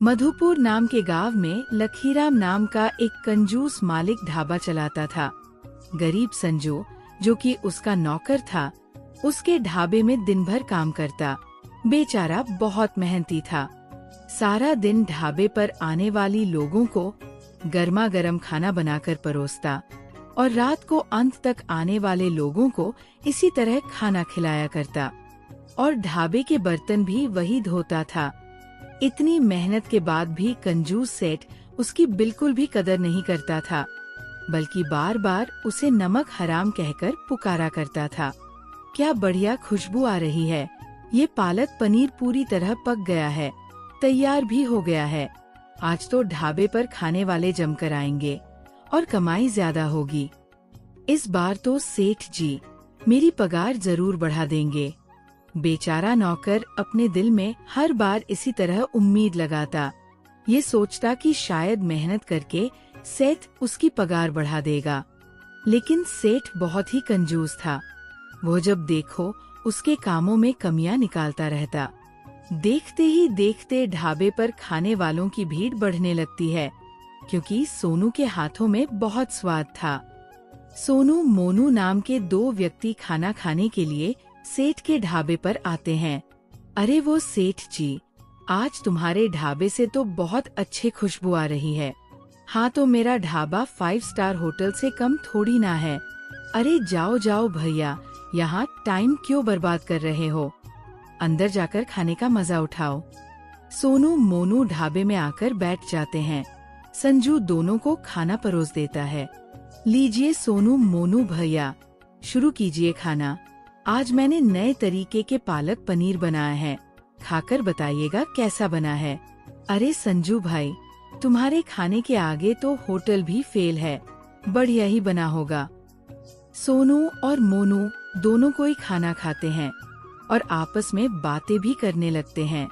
मधुपुर नाम के गांव में लखीराम नाम का एक कंजूस मालिक ढाबा चलाता था। गरीब संजू, जो कि उसका नौकर था, उसके ढाबे में दिन भर काम करता। बेचारा बहुत मेहनती था। सारा दिन ढाबे पर आने वाली लोगों को गर्मा गर्म खाना बनाकर परोसता और रात को अंत तक आने वाले लोगों को इसी तरह खाना खिलाया करता और ढाबे के बर्तन भी वही धोता था। इतनी मेहनत के बाद भी कंजूस सेठ उसकी बिल्कुल भी कदर नहीं करता था, बल्कि बार बार उसे नमक हराम कहकर पुकारा करता था। क्या बढ़िया खुशबू आ रही है, ये पालक पनीर पूरी तरह पक गया है, तैयार भी हो गया है। आज तो ढाबे पर खाने वाले जमकर आएंगे और कमाई ज्यादा होगी। इस बार तो सेठ जी मेरी पगार जरूर बढ़ा देंगे। बेचारा नौकर अपने दिल में हर बार इसी तरह उम्मीद लगाता, ये सोचता कि शायद मेहनत करके सेठ उसकी पगार बढ़ा देगा। लेकिन सेठ बहुत ही कंजूस था। वो जब देखो उसके कामों में कमियां निकालता रहता। देखते ही देखते ढाबे पर खाने वालों की भीड़ बढ़ने लगती है, क्योंकि सोनू के हाथों में बहुत स्वाद था। सोनू मोनू नाम के दो व्यक्ति खाना खाने के लिए सेठ के ढाबे पर आते हैं। अरे वो सेठ जी, आज तुम्हारे ढाबे से तो बहुत अच्छी खुशबू आ रही है। हाँ, तो मेरा ढाबा 5 स्टार होटल से कम थोड़ी ना है। अरे जाओ जाओ भैया, यहाँ टाइम क्यों बर्बाद कर रहे हो, अंदर जाकर खाने का मजा उठाओ। सोनू मोनू ढाबे में आकर बैठ जाते हैं। संजू दोनों को खाना परोस देता है। लीजिए सोनू मोनू भैया, शुरू कीजिए खाना। आज मैंने नए तरीके के पालक पनीर बनाया है, खाकर बताइएगा कैसा बना है। अरे संजू भाई, तुम्हारे खाने के आगे तो होटल भी फेल है, बढ़िया ही बना होगा। सोनू और मोनू दोनों कोई खाना खाते हैं और आपस में बातें भी करने लगते हैं।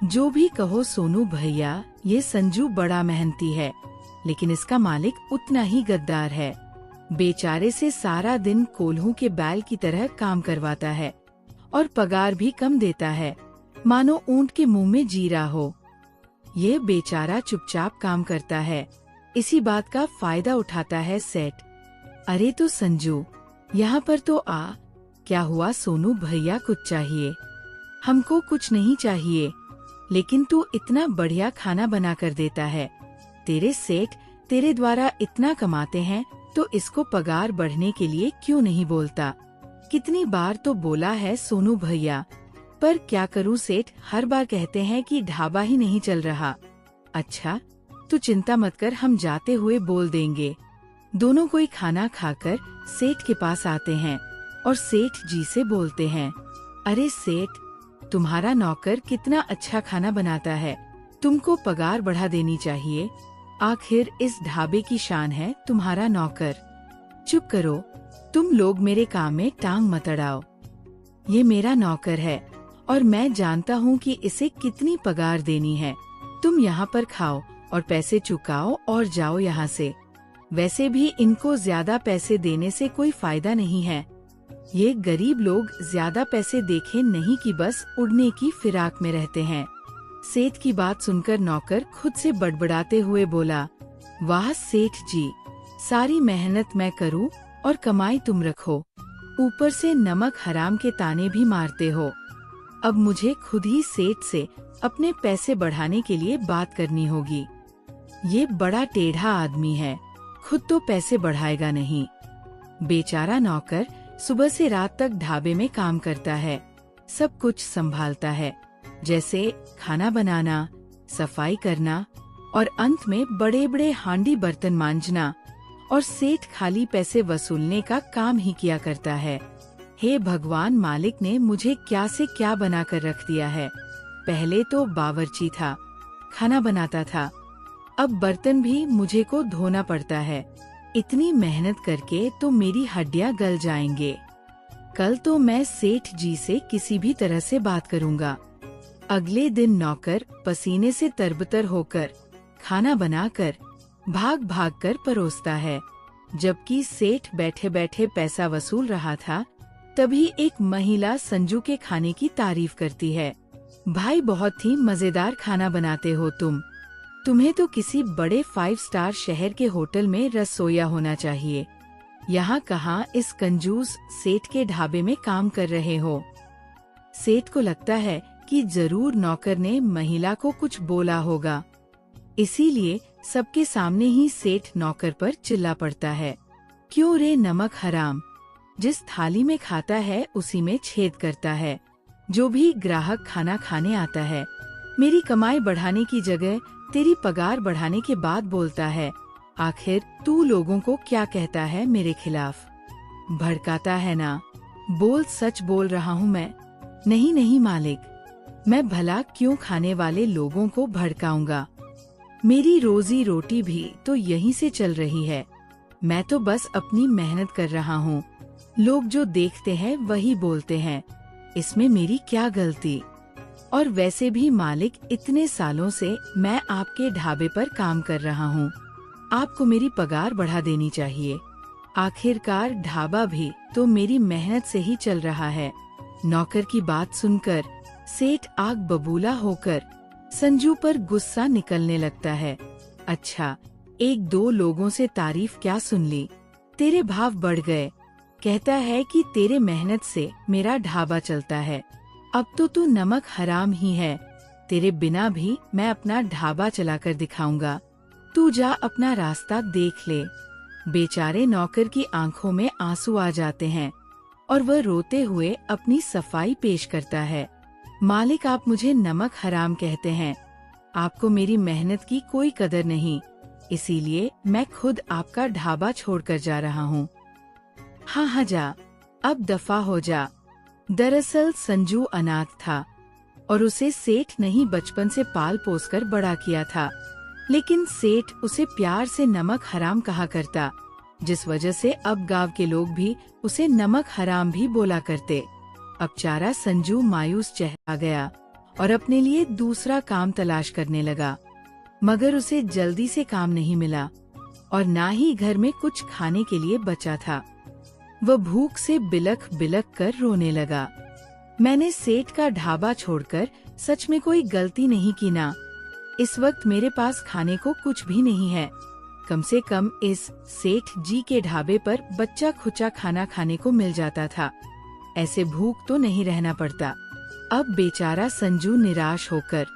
जो भी कहो सोनू भैया, ये संजू बड़ा मेहनती है, लेकिन इसका मालिक उतना ही गद्दार है। बेचारे से सारा दिन कोल्हू के बैल की तरह काम करवाता है और पगार भी कम देता है, मानो ऊंट के मुंह में जीरा हो। ये बेचारा चुपचाप काम करता है, इसी बात का फायदा उठाता है सेठ। अरे तो संजू, यहाँ पर तो आ। क्या हुआ सोनू भैया, कुछ चाहिए? हमको कुछ नहीं चाहिए, लेकिन तू इतना बढ़िया खाना बना कर देता है। तेरे सेठ तेरे द्वारा इतना कमाते हैं, तो इसको पगार बढ़ने के लिए क्यों नहीं बोलता? कितनी बार तो बोला है सोनू भैया, पर क्या करूं सेठ, हर बार कहते हैं कि ढाबा ही नहीं चल रहा। अच्छा, तू चिंता मत कर, हम जाते हुए बोल देंगे। दोनों कोई खाना खाकर सेठ के पास आते हैं और सेठ जी से बोलते हैं, अरे सेठ, तुम्हारा नौकर कितना अच्छा खाना बनाता है, तुमको पगार बढ़ा देनी चाहिए। आखिर इस ढाबे की शान है तुम्हारा नौकर। चुप करो, तुम लोग मेरे काम में टांग मत अड़ाओ। ये मेरा नौकर है और मैं जानता हूँ कि इसे कितनी पगार देनी है। तुम यहाँ पर खाओ और पैसे चुकाओ और जाओ यहाँ से। वैसे भी इनको ज्यादा पैसे देने से कोई फायदा नहीं है। ये गरीब लोग ज्यादा पैसे देखे नहीं कि बस उड़ने की फिराक में रहते हैं। सेठ की बात सुनकर नौकर खुद से बड़बड़ाते हुए बोला, वाह सेठ जी, सारी मेहनत मैं करूं और कमाई तुम रखो, ऊपर से नमक हराम के ताने भी मारते हो। अब मुझे खुद ही सेठ से अपने पैसे बढ़ाने के लिए बात करनी होगी। ये बड़ा टेढ़ा आदमी है, खुद तो पैसे बढ़ाएगा नहीं। बेचारा नौकर सुबह से रात तक ढाबे में काम करता है, सब कुछ संभालता है, जैसे खाना बनाना, सफाई करना और अंत में बड़े बड़े हांडी बर्तन मांजना, और सेठ खाली पैसे वसूलने का काम ही किया करता है। हे भगवान, मालिक ने मुझे क्या से क्या बना कर रख दिया है। पहले तो बावर्ची था, खाना बनाता था, अब बर्तन भी मुझे को धोना पड़ता है। इतनी मेहनत करके तो मेरी हड्डियां गल जाएंगे। कल तो मैं सेठ जी से किसी भी तरह से बात करूंगा। अगले दिन नौकर पसीने से तरबतर होकर खाना बनाकर भाग भाग कर परोसता है। जबकि सेठ बैठे बैठे पैसा वसूल रहा था, तभी एक महिला संजू के खाने की तारीफ करती है। भाई बहुत ही मजेदार खाना बनाते हो तुम। तुम्हें तो किसी बड़े 5 स्टार शहर के होटल में रसोइया होना चाहिए। यहाँ कहाँ इस कंजूस सेठ के ढाबे में काम कर रहे हो। सेठ को लगता है कि जरूर नौकर ने महिला को कुछ बोला होगा, इसीलिए सबके सामने ही सेठ नौकर पर चिल्ला पड़ता है, क्यों रे नमक हराम, जिस थाली में खाता है उसी में छेद करता है। जो भी ग्राहक खाना खाने आता है, मेरी कमाई बढ़ाने की जगह तेरी पगार बढ़ाने के बाद बोलता है, आखिर तू लोगों को क्या कहता है मेरे खिलाफ। भड़काता है ना। बोल, सच बोल रहा हूँ मैं। नहीं नहीं मालिक, मैं भला क्यों खाने वाले लोगों को भड़काऊंगा। मेरी रोजी रोटी भी तो यहीं से चल रही है। मैं तो बस अपनी मेहनत कर रहा हूँ। लोग जो देखते हैं वही बोलते हैं, इसमें मेरी क्या गलती। और वैसे भी मालिक, इतने सालों से मैं आपके ढाबे पर काम कर रहा हूँ। आपको मेरी पगार बढ़ा देनी चाहिए। आखिरकार ढाबा भी तो मेरी मेहनत से ही चल रहा है। नौकर की बात सुनकर सेठ आग बबूला होकर संजू पर गुस्सा निकलने लगता है। अच्छा, एक दो लोगों से तारीफ क्या सुन ली, तेरे भाव बढ़ गए। कहता है कि तेरे मेहनत से मेरा ढाबा चलता है। अब तो तू नमक हराम ही है। तेरे बिना भी मैं अपना ढाबा चलाकर दिखाऊंगा। तू जा अपना रास्ता देख ले। बेचारे नौकर की आंखों में आंसू आ जाते हैं और वह रोते हुए अपनी सफाई पेश करता है। मालिक, आप मुझे नमक हराम कहते हैं। आपको मेरी मेहनत की कोई कदर नहीं, इसीलिए मैं खुद आपका ढाबा छोड़कर जा रहा हूँ। हाँ हाँ जा, अब दफा हो जा। दरअसल संजू अनाथ था और उसे सेठ ने ही बचपन से पाल पोस कर बड़ा किया था, लेकिन सेठ उसे प्यार से नमक हराम कहा करता, जिस वजह से अब गांव के लोग भी उसे नमक हराम भी बोला करते। अब चारा संजू मायूस चेहरा गया और अपने लिए दूसरा काम तलाश करने लगा, मगर उसे जल्दी से काम नहीं मिला और ना ही घर में कुछ खाने के लिए बचा था। वह भूख से बिलख बिलख कर रोने लगा। मैंने सेठ का ढाबा छोड़कर सच में कोई गलती नहीं की ना। इस वक्त मेरे पास खाने को कुछ भी नहीं है। कम से कम इस सेठ जी के ढाबे पर बच्चा खुचा खाना खाने को मिल जाता था। ऐसे भूख तो नहीं रहना पड़ता। अब बेचारा संजू निराश होकर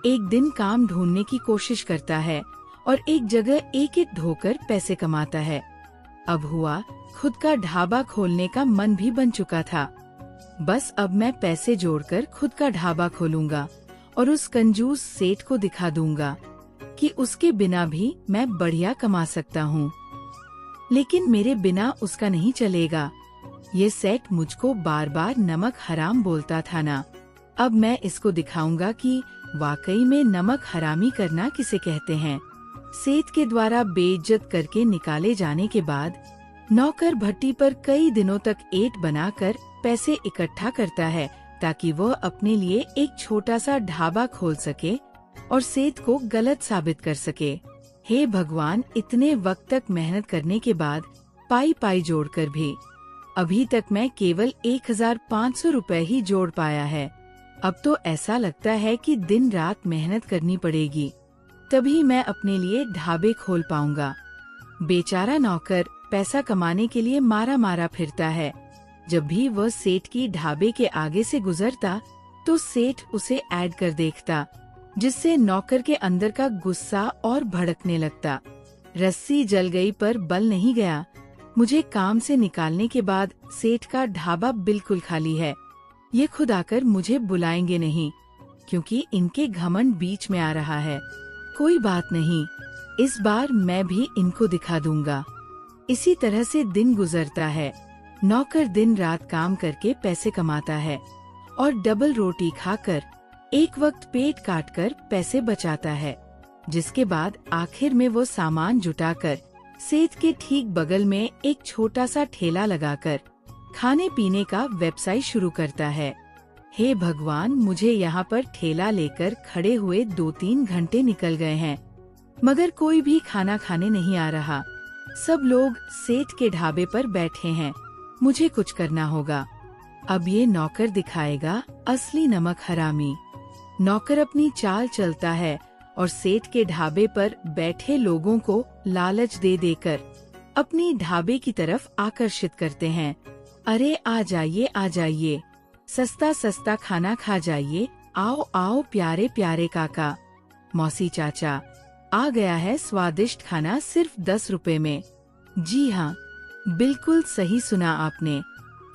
एक दिन काम ढूंढने की कोशिश करता है और एक जगह एक एक ढोकर पैसे कमाता है। अब हुआ, खुद का ढाबा खोलने का मन भी बन चुका था। बस अब मैं पैसे जोड़कर खुद का ढाबा खोलूंगा और उस कंजूस सेठ को दिखा दूंगा कि उसके बिना भी मैं बढ़िया कमा सकता हूँ। लेकिन मेरे बिना उसका नहीं चलेगा। ये सेठ मुझको बार बार नमक हराम बोलता था ना। अब मैं इसको दिखाऊंगा कि वाकई में नमक हरामी करना किसे कहते हैं। सेठ के द्वारा बेइज्जत करके निकाले जाने के बाद नौकर भट्टी पर कई दिनों तक ईंट बनाकर पैसे इकट्ठा करता है, ताकि वह अपने लिए एक छोटा सा ढाबा खोल सके और सेठ को गलत साबित कर सके। हे भगवान, इतने वक्त तक मेहनत करने के बाद पाई पाई जोड़कर भी अभी तक मैं केवल 1500 रुपए ही जोड़ पाया है। अब तो ऐसा लगता है कि दिन रात मेहनत करनी पड़ेगी, तभी मैं अपने लिए ढाबे खोल पाऊंगा। बेचारा नौकर पैसा कमाने के लिए मारा मारा फिरता है। जब भी वह सेठ की ढाबे के आगे से गुजरता तो सेठ उसे ऐड कर देखता, जिससे नौकर के अंदर का गुस्सा और भड़कने लगता। रस्सी जल गई पर बल नहीं गया। मुझे काम से निकालने के बाद सेठ का ढाबा बिल्कुल खाली है। ये खुद आकर मुझे बुलाएंगे नहीं, क्योंकि इनके घमंड बीच में आ रहा है। कोई बात नहीं, इस बार मैं भी इनको दिखा दूंगा। इसी तरह से दिन गुजरता है। नौकर दिन रात काम करके पैसे कमाता है और डबल रोटी खाकर एक वक्त पेट काटकर पैसे बचाता है, जिसके बाद आखिर में वो सामान जुटाकर सेठ के ठीक बगल में एक छोटा सा ठेला लगाकर खाने पीने का व्यवसाय शुरू करता है। हे भगवान, मुझे यहाँ पर ठेला लेकर खड़े हुए 2-3 घंटे निकल गए हैं, मगर कोई भी खाना खाने नहीं आ रहा। सब लोग सेठ के ढाबे पर बैठे हैं। मुझे कुछ करना होगा। अब ये नौकर दिखाएगा असली नमक हरामी। नौकर अपनी चाल चलता है और सेठ के ढाबे पर बैठे लोगों को लालच दे देकर अपनी ढाबे की तरफ आकर्षित करते हैं। अरे आ जाइए, सस्ता सस्ता खाना खा जाइए, आओ आओ प्यारे प्यारे काका, मौसी चाचा, आ गया है स्वादिष्ट खाना सिर्फ 10 रुपए में। जी हाँ, बिल्कुल सही सुना आपने,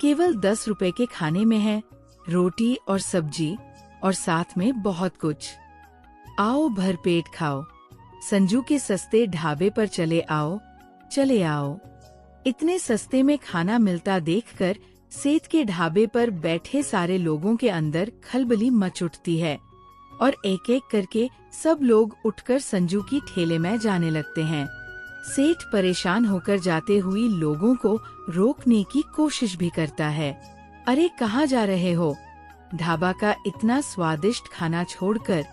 केवल 10 रुपए के खाने में है रोटी और सब्जी और साथ में बहुत कुछ। आओ भरपेट खाओ, संजू के सस्ते ढाबे पर चले आओ। इतने सस्ते में खाना मिलता देखकर सेठ के ढाबे पर बैठे सारे लोगों के अंदर खलबली मच उठती है और एक एक करके सब लोग उठकर संजू की ठेले में जाने लगते हैं। सेठ परेशान होकर जाते हुए लोगों को रोकने की कोशिश भी करता है। अरे कहाँ जा रहे हो? ढाबा का इतना स्वादिष्ट खाना छोड़कर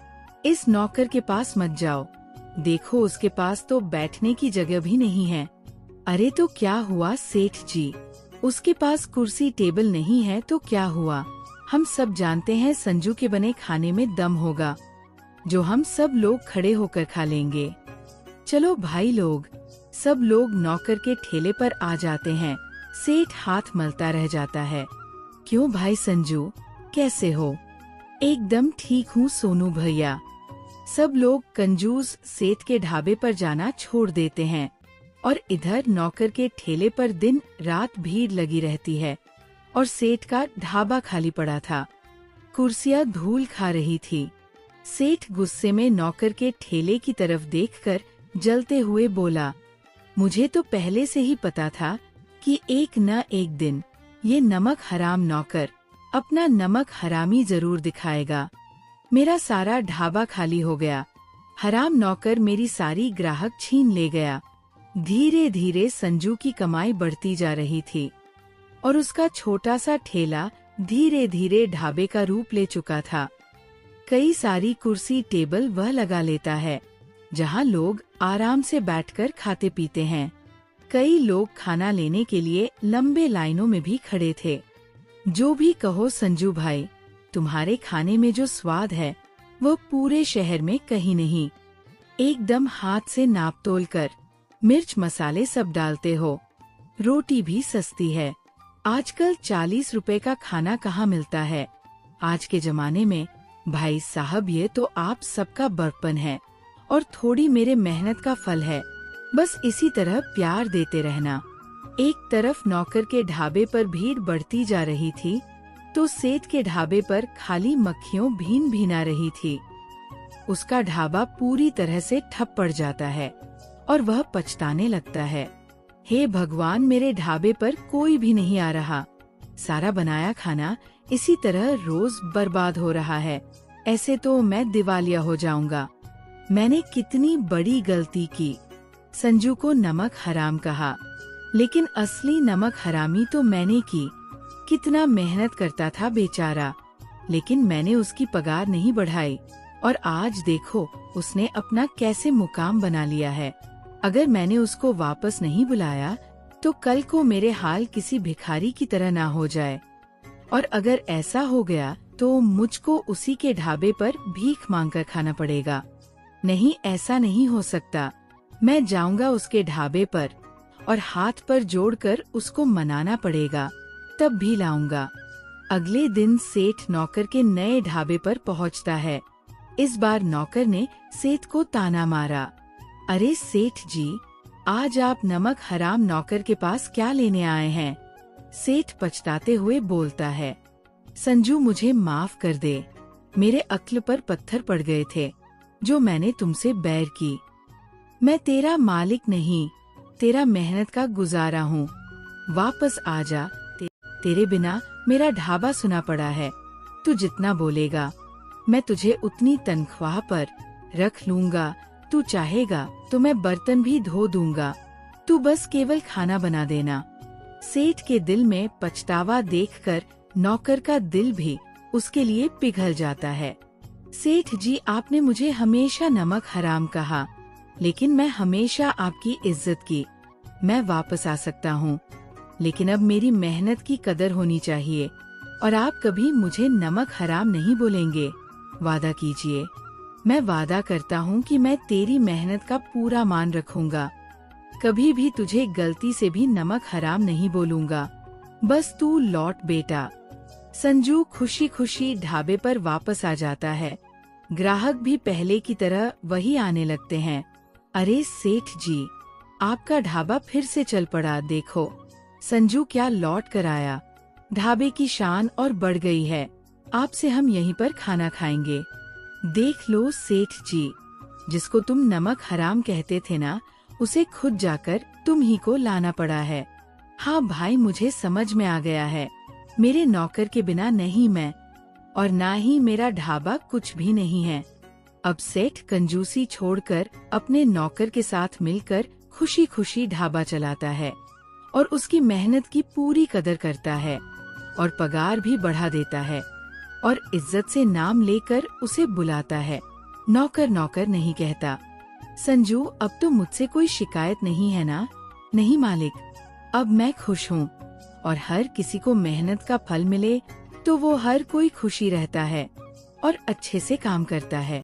इस नौकर के पास मत जाओ, देखो उसके पास तो बैठने की जगह भी नहीं है। अरे तो क्या हुआ सेठ जी, उसके पास कुर्सी टेबल नहीं है तो क्या हुआ? हम सब जानते हैं संजू के बने खाने में दम होगा जो हम सब लोग खड़े होकर खा लेंगे। चलो भाई लोग, सब लोग नौकर के ठेले पर आ जाते हैं। सेठ हाथ मलता रह जाता है। क्यों भाई संजू, कैसे हो? एकदम ठीक हूँ सोनू भैया। सब लोग कंजूस सेठ के ढाबे पर जाना छोड़ देते हैं और इधर नौकर के ठेले पर दिन रात भीड़ लगी रहती है और सेठ का ढाबा खाली पड़ा था। कुर्सियां धूल खा रही थी। सेठ गुस्से में नौकर के ठेले की तरफ देखकर जलते हुए बोला, मुझे तो पहले से ही पता था कि एक न एक दिन ये नमक हराम नौकर अपना नमक हरामी जरूर दिखाएगा। मेरा सारा ढाबा खाली हो गया, हराम नौकर मेरी सारी ग्राहक छीन ले गया। धीरे धीरे संजू की कमाई बढ़ती जा रही थी और उसका छोटा सा ठेला धीरे धीरे ढाबे का रूप ले चुका था। कई सारी कुर्सी टेबल वह लगा लेता है जहां लोग आराम से बैठकर खाते पीते हैं। कई लोग खाना लेने के लिए लंबे लाइनों में भी खड़े थे। जो भी कहो संजू भाई, तुम्हारे खाने में जो स्वाद है वो पूरे शहर में कहीं नहीं। एकदम हाथ से नाप तोल कर मिर्च मसाले सब डालते हो। रोटी भी सस्ती है। आजकल 40 रुपए का खाना कहाँ मिलता है आज के जमाने में। भाई साहब ये तो आप सबका बड़पन है और थोड़ी मेरे मेहनत का फल है। बस इसी तरह प्यार देते रहना। एक तरफ नौकर के ढाबे पर भीड़ बढ़ती जा रही थी तो सेठ के ढाबे पर खाली मक्खियों भीन भीना रही थी। उसका ढाबा पूरी तरह से ठप पड़ जाता है और वह पछताने लगता है। हे भगवान, मेरे ढाबे पर कोई भी नहीं आ रहा। सारा बनाया खाना इसी तरह रोज बर्बाद हो रहा है। ऐसे तो मैं दिवालिया हो जाऊंगा। मैंने कितनी बड़ी गलती की। संजू को नमक हराम कहा, लेकिन असली नमक हरामी तो मैंने की। कितना मेहनत करता था बेचारा, लेकिन मैंने उसकी पगार नहीं बढ़ाई और आज देखो उसने अपना कैसे मुकाम बना लिया है। अगर मैंने उसको वापस नहीं बुलाया तो कल को मेरे हाल किसी भिखारी की तरह ना हो जाए, और अगर ऐसा हो गया तो मुझको उसी के ढाबे पर भीख मांगकर खाना पड़ेगा। नहीं, ऐसा नहीं हो सकता। मैं जाऊंगा उसके ढाबे पर और हाथ पर जोड़कर उसको मनाना पड़ेगा, तब भी लाऊंगा। अगले दिन सेठ नौकर के नए ढाबे पर पहुंचता है। इस बार नौकर ने सेठ को ताना मारा, अरे सेठ जी, आज आप नमक हराम नौकर के पास क्या लेने आए हैं? सेठ पछताते हुए बोलता है, संजू मुझे माफ कर दे। मेरे अक्ल पर पत्थर पड़ गए थे जो मैंने तुमसे बैर की। मैं तेरा मालिक नहीं, तेरा मेहनत का गुजारा हूँ। वापस आ जा, तेरे बिना मेरा ढाबा सुना पड़ा है। तू जितना बोलेगा मैं तुझे उतनी तनख्वाह पर रख लूंगा। तू चाहेगा तो मैं बर्तन भी धो दूंगा, तू बस केवल खाना बना देना। सेठ के दिल में पछतावा देखकर नौकर का दिल भी उसके लिए पिघल जाता है। सेठ जी, आपने मुझे हमेशा नमक हराम कहा, लेकिन मैं हमेशा आपकी इज्जत की। मैं वापस आ सकता हूँ, लेकिन अब मेरी मेहनत की कदर होनी चाहिए और आप कभी मुझे नमक हराम नहीं बोलेंगे। वादा कीजिए। मैं वादा करता हूँ कि मैं तेरी मेहनत का पूरा मान रखूंगा। कभी भी तुझे गलती से भी नमक हराम नहीं बोलूंगा। बस तू लौट बेटा। संजू खुशी खुशी ढाबे पर वापस आ जाता है। ग्राहक भी पहले की तरह वही आने लगते हैं। अरे सेठ जी, आपका ढाबा फिर से चल पड़ा, देखो संजू क्या लौट कर आया। ढाबे की शान और बढ़ गई है। आपसे हम यहीं पर खाना खाएंगे। देख लो सेठ जी, जिसको तुम नमक हराम कहते थे ना, उसे खुद जाकर तुम ही को लाना पड़ा है। हाँ भाई, मुझे समझ में आ गया है। मेरे नौकर के बिना नहीं मैं, और ना ही मेरा ढाबा कुछ भी नहीं है। अब सेठ कंजूसी छोड़कर अपने नौकर के साथ मिलकर खुशी खुशी ढाबा चलाता है और उसकी मेहनत की पूरी कदर करता है और पगार भी बढ़ा देता है और इज्जत से नाम लेकर उसे बुलाता है। नौकर नौकर नहीं कहता। संजू, अब तो मुझसे कोई शिकायत नहीं है ना? नहीं मालिक, अब मैं खुश हूँ और हर किसी को मेहनत का फल मिले तो वो हर कोई खुशी रहता है और अच्छे से काम करता है।